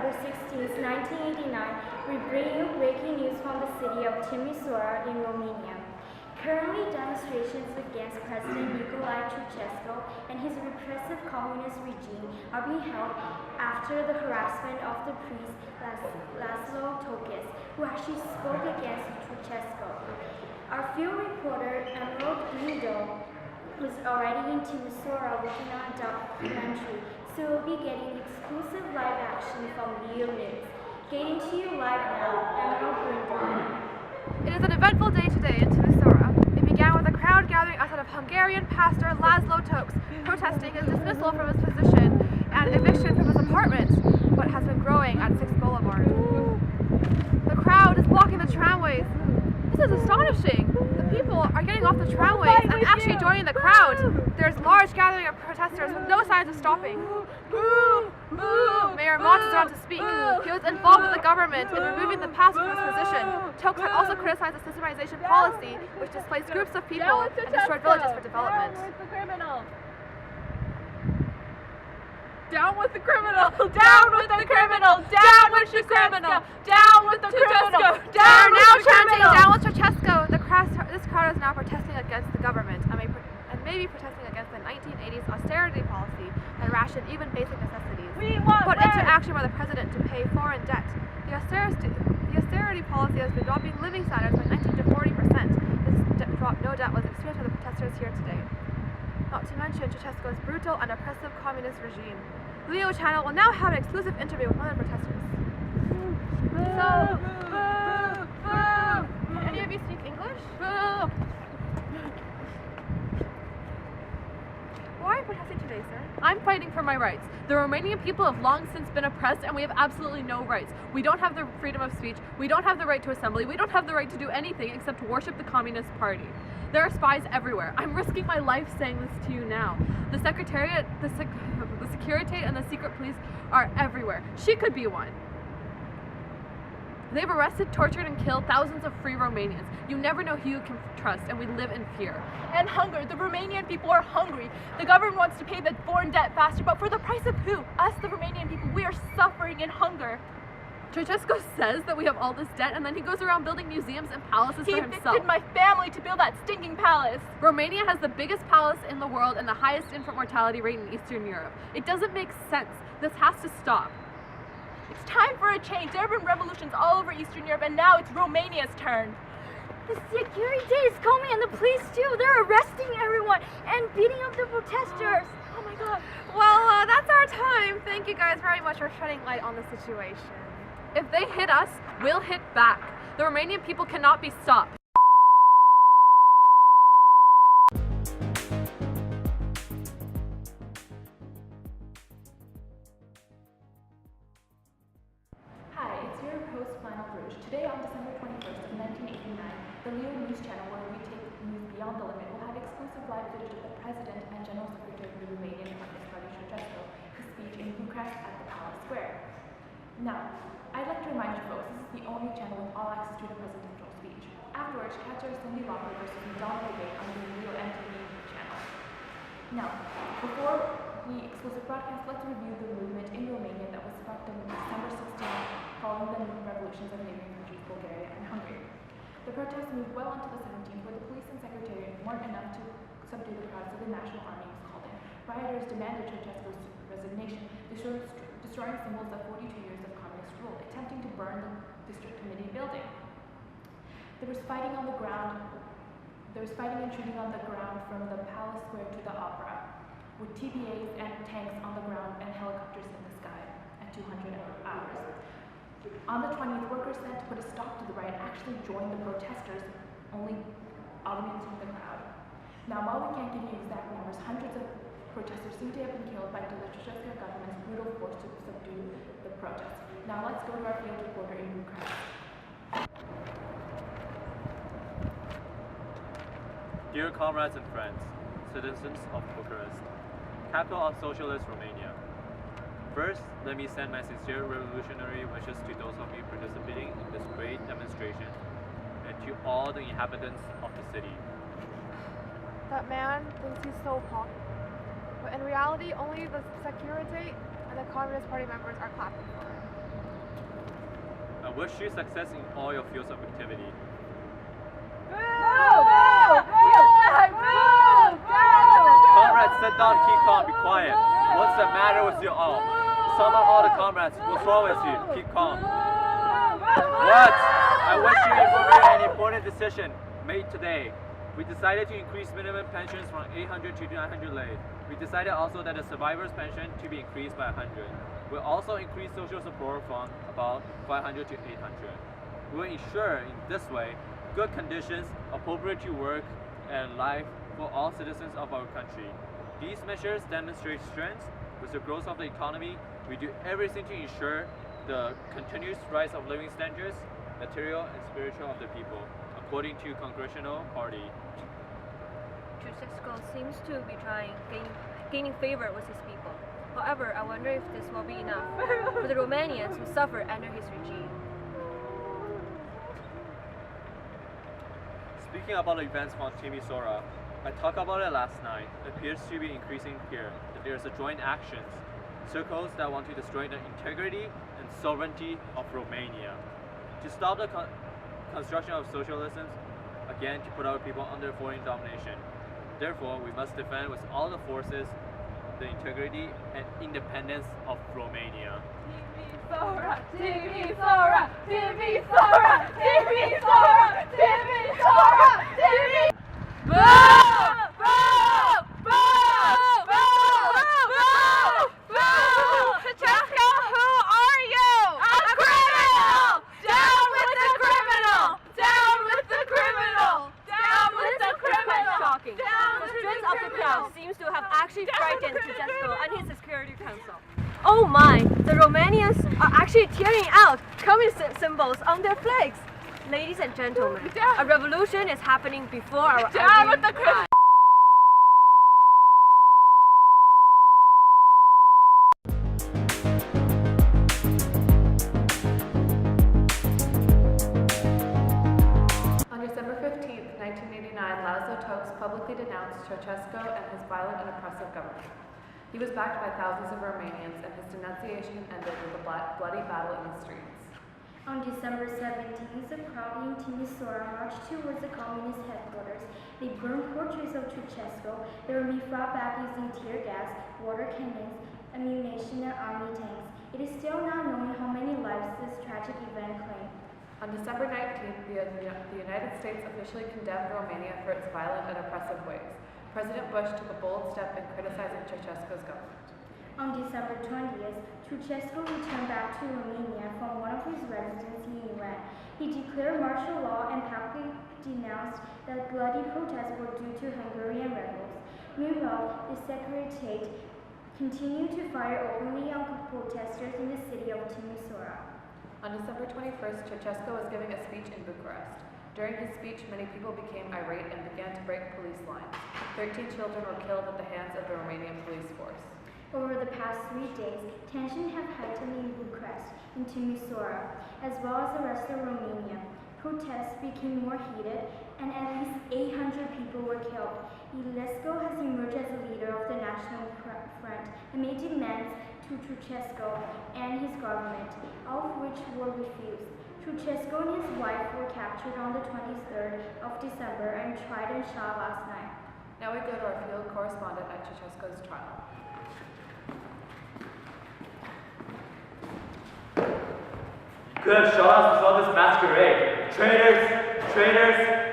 December 16, 1989, we bring you breaking news from the city of Timisoara in Romania. Currently, demonstrations against President Nicolae Ceausescu and his repressive communist regime are being held after the harassment of the priest Laszlo Tokes, who actually spoke against Ceausescu. Our field reporter Emerald Guido was already in Timisoara working on a documentary, so we'll be getting exclusive live action from Leo News. Getting to you live now, Emerald Guido. It is an eventful day today in Timisoara. It began with a crowd gathering outside of Hungarian pastor Laszlo Tokes protesting his dismissal from his position and eviction from his apartment, what has been growing at 6 Boulevard. The crowd is blocking the tramways. This is astonishing. The people are getting off the tramways and actually joining the crowd. There's large gathering of protesters with no signs of stopping. Mayor Mott is on to speak. He was involved with the government in removing the pastor from his position. Tokes had also criticized the systemization policy, which displaced groups of people and destroyed villages for development. Down with the criminal! Down with the criminal! Down with the criminal! Down with the criminal! They are now chanting down with Ceausescu. This crowd is now protesting against the government and maybe protesting against the 1980s austerity policy that rationed even basic necessities. Put into action by the president to pay foreign debt. The austerity policy has been dropping living standards by 19 to 40%. This drop no debt was experienced by the protesters here today. Not to mention Ceausescu's brutal and oppressive communist regime. Leo Channel will now have an exclusive interview with one of the protesters. Can any of you speak English? Why are you protesting today, sir? I'm fighting for my rights. The Romanian people have long since been oppressed and we have absolutely no rights. We don't have the freedom of speech, we don't have the right to assembly, we don't have the right to do anything except to worship the Communist Party. There are spies everywhere. I'm risking my life saying this to you now. The Secretariat, the Securitate, and the secret police are everywhere. She could be one. They've arrested, tortured, and killed thousands of free Romanians. You never know who you can trust, and we live in fear. And hunger. The Romanian people are hungry. The government wants to pay the foreign debt faster, but for the price of who? Us, the Romanian people. We are suffering in hunger. Ceausescu says that we have all this debt, and then he goes around building museums and palaces for himself. He evicted my family to build that stinking palace. Romania has the biggest palace in the world and the highest infant mortality rate in Eastern Europe. It doesn't make sense. This has to stop. It's time for a change. There have been revolutions all over Eastern Europe, and now it's Romania's turn. The security is coming and the police too. They're arresting everyone and beating up the protesters. Oh my god. Well, that's our time. Thank you guys very much for shedding light on the situation. If they hit us, we'll hit back. The Romanian people cannot be stopped. Hi, it's your host, Flannel Rouge. Today on December 21st of 1989, the Leo News Channel, where we take news beyond the limit, will have exclusive live footage of the President and General Secretary of the Romanian Communist Party, Ceausescu, his speech in Bucharest at the Palace Square. Now, I'd like to remind you folks, this is the only channel with all access to the presidential speech. Afterwards, catch our Cindy Lauper versus Madonna debate on the Leo MTV channel. Now, before the exclusive broadcast, let's review the movement in Romania that was sparked on December 16th following the revolutions of neighboring countries Bulgaria and Hungary. The protests moved well into the 17th, where the police and secretariat weren't enough to subdue the crowd, so the National Army was called in. Rioters demanded Ceausescu's resignation, destroying symbols of 42 years of communist rule, attempting to burn the district committee building. There was fighting and shooting on the ground from the Palace Square to the Opera, with TBAs and tanks on the ground and helicopters in the sky at 200 hours. On the 20th, workers sent to put a stop to the riot actually joined the protesters, only augmenting the crowd. Now, while we can't give you exact numbers, hundreds of protesters seem to have been killed by the Ceausescu government's brutal force to subdue the protests. Now let's go to our field reporter in Bucharest. Dear comrades and friends, citizens of Bucharest, capital of socialist Romania. First, let me send my sincere revolutionary wishes to those of you participating in this great demonstration and to all the inhabitants of the city. That man thinks he's so popular, but in reality, only the Securitate and the Communist Party members are clapping for him. and wish you success in all your fields of activity. Comrades, sit down, keep calm, be quiet. What's the matter with you all? Summon all the comrades. What's wrong with you? Keep calm. What? I wish you informed an important decision made today. We decided to increase minimum pensions from 800 to 900 lei. We decided also that the survivor's pension to be increased by 100. We'll also increase social support from about 500 to 800. We'll ensure in this way good conditions, appropriate to work and life for all citizens of our country. These measures demonstrate strength. With the growth of the economy, we do everything to ensure the continuous rise of living standards, material and spiritual of the people, according to Congressional Party. Ceausescu seems to be gaining favor with his people. However, I wonder if this will be enough for the Romanians who suffer under his regime. Speaking about the events from Timisoara, I talked about it last night. It appears to be increasing here that there is a joint actions, circles that want to destroy the integrity and sovereignty of Romania. To stop the construction of socialism, again to put our people under foreign domination. Therefore, we must defend with all the forces the integrity and independence of Romania. Timisoara! Timisoara! Timisoara! Timisoara! Timisoara! Timisoara! Boo! Boo! Boo! Boo! Boo! Boo! Ceausescu, who are you? A criminal! Down with the criminal! Down with the criminal! Down with the criminal! Shocking. Down The with strength the of the criminal! crowd seems to have actually frightened Ceausescu and his Security Council. Oh my, the Romanians are actually tearing out communist symbols on their flags. Ladies and gentlemen, a revolution is happening before our Down every with the criminal! eye. On December 15, 1989, Laszlo Tokes publicly denounced Ceausescu and his violent and oppressive government. He was backed by thousands of Romanians, and his denunciation ended with a bloody battle in the streets. On December 17th, the crowd in Timisoara marched towards the communist headquarters. They burned portraits of Ceausescu. They were fought back using tear gas, water cannons, ammunition, and army tanks. It is still not known how many lives this tragic event claimed. On December 19th, the United States officially condemned Romania for its violent and oppressive ways. President Bush took a bold step in criticizing Ceausescu's government. On December 20th, Ceausescu returned back to Romania from one of his residences in Iran. He declared martial law and publicly denounced that bloody protests were due to Hungarian rebels. Meanwhile, the Secretariat continued to fire openly on protesters in the city of Timisoara. On December 21st, Ceausescu was giving a speech in Bucharest. During his speech, many people became irate and began to break police lines. 13 children were killed at the hands of the Romanian police force. Over the past 3 days, tensions have heightened in Bucharest, in Timisoara, as well as the rest of Romania. Protests became more heated, and at least 800 people were killed. Iliescu has emerged as the leader of the National Front and made demands to Ceausescu and his government, all of which were refused. Ceausescu and his wife were captured on the 23rd of December and tried and shot last night. Now we go to our field correspondent at Ceausescu's trial. You could have shot us before this masquerade. Traitors! Traitors!